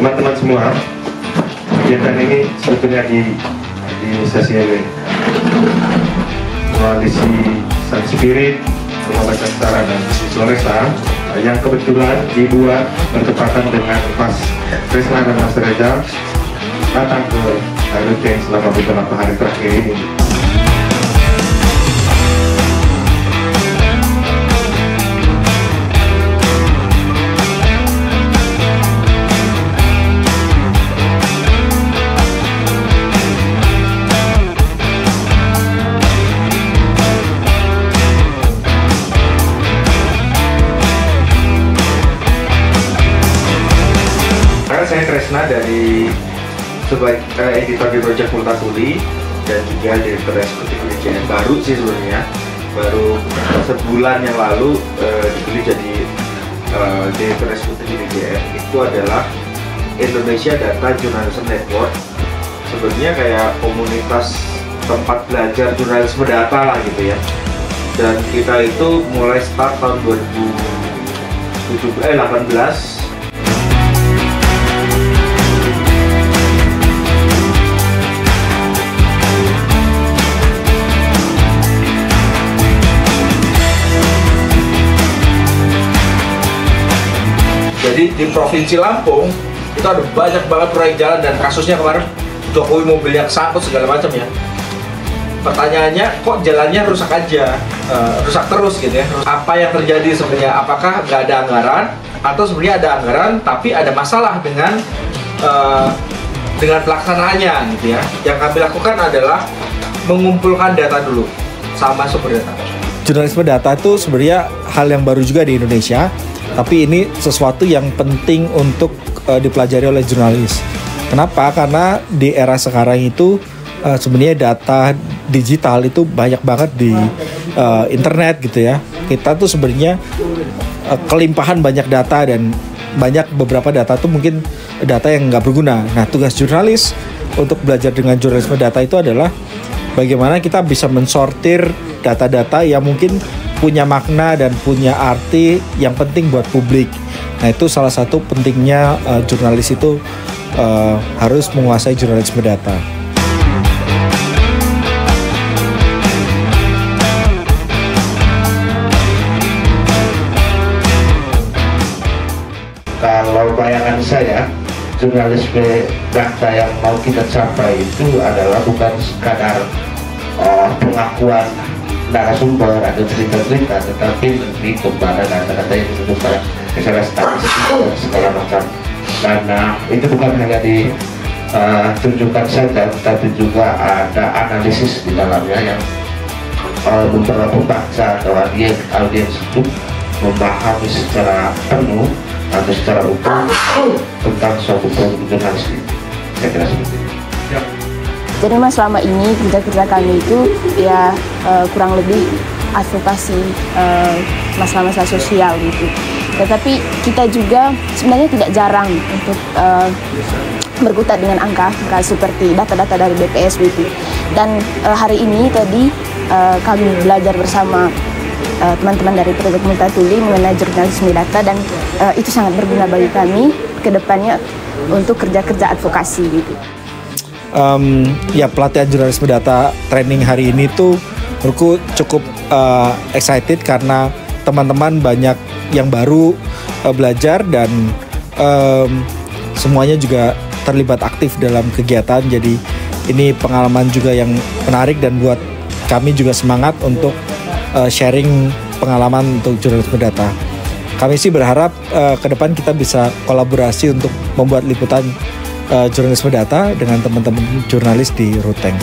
teman-teman semua, kegiatan ini sebetulnya di sesi ini koalisi Sun Spirit, Rumah Baca Setara dan Floresa yang kebetulan dibuat bertepatan dengan Mas Tresna dan Mas Reza datang ke Ruteng selama beberapa hari terakhir ini. Saya Tresna dari editor di Project Multatuli dan juga direktur eksekutif DJN baru sih sebenarnya, baru sebulan yang lalu dipilih jadi direktur eksekutif di DJN. Itu adalah Indonesia Data Journalism Network, sebenarnya kayak komunitas tempat belajar jurnalisme data lah gitu ya. Dan kita itu mulai start tahun 2018. Jadi di Provinsi Lampung itu ada banyak banget proyek jalan, dan kasusnya kemarin Jokowi mobilnya kesangkut segala macam ya. Pertanyaannya, kok jalannya rusak aja, rusak terus gitu ya? Apa yang terjadi sebenarnya? Apakah nggak ada anggaran, atau sebenarnya ada anggaran tapi ada masalah dengan pelaksanaannya gitu ya? Yang kami lakukan adalah mengumpulkan data dulu sama sumber data. Jurnalisme data itu sebenarnya hal yang baru juga di Indonesia. Tapi ini sesuatu yang penting untuk dipelajari oleh jurnalis. Kenapa? Karena di era sekarang itu sebenarnya data digital itu banyak banget di internet gitu ya. Kita tuh sebenarnya kelimpahan banyak data, dan beberapa data tuh mungkin data yang nggak berguna. Nah, tugas jurnalis untuk belajar dengan jurnalisme data itu adalah bagaimana kita bisa mensortir data-data yang mungkin punya makna dan punya arti yang penting buat publik. Nah, itu salah satu pentingnya jurnalis itu harus menguasai jurnalisme data. Kalau bayangan saya, jurnalisme data yang mau kita capai itu adalah bukan sekadar pengakuan narasumber atau cerita-cerita, tetapi lebih kepada data-data yang menunjukkan misalnya statistik dan segala macam. Dan itu bukan hanya ditunjukkan saja, tapi juga ada analisis di dalamnya yang beberapa pembaca atau audiens itu memahami secara penuh atau secara utuh tentang suatu produk jurnalistik. Saya kira seperti itu. Jadi mas, selama ini kerja kami itu ya kurang lebih advokasi masalah-masalah sosial gitu. Tetapi kita juga sebenarnya tidak jarang untuk berkutat dengan angka seperti data-data dari BPS gitu. Dan hari ini tadi kami belajar bersama teman-teman dari Project Multatuli mengenai jurnalisme data, dan itu sangat berguna bagi kami ke depannya untuk kerja-kerja advokasi gitu. Ya, pelatihan jurnalisme data training hari ini tuh menurutku cukup excited karena teman-teman banyak yang baru belajar, dan semuanya juga terlibat aktif dalam kegiatan. Jadi ini pengalaman juga yang menarik dan buat kami juga semangat untuk sharing pengalaman untuk jurnalisme data. Kami sih berharap ke depan kita bisa kolaborasi untuk membuat liputan jurnalisme data dengan teman-teman jurnalis di Ruteng.